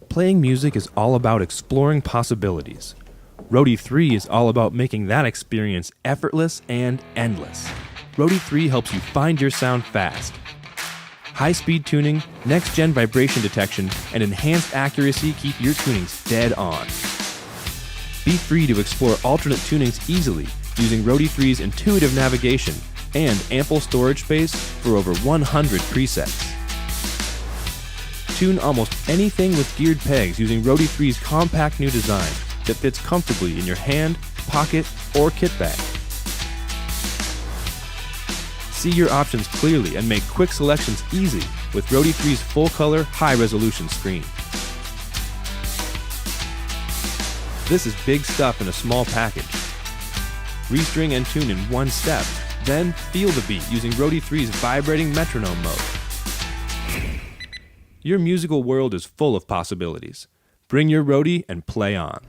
Playing music is all about exploring possibilities. Roadie 3 is all about making that experience effortless and endless. Roadie 3 helps you find your sound fast. High-speed tuning, next-gen vibration detection, and enhanced accuracy keep your tunings dead on. Be free to explore alternate tunings easily using Roadie 3's intuitive navigation and ample storage space for over 100 presets. Tune almost anything with geared pegs using Roadie 3's compact new design that fits comfortably in your hand, pocket, or kit bag. See your options clearly and make quick selections easy with Roadie 3's full-color, high-resolution screen. This is big stuff in a small package. Restring and tune in one step, then feel the beat using Roadie 3's vibrating metronome mode. Your musical world is full of possibilities. Bring your Roadie and play on.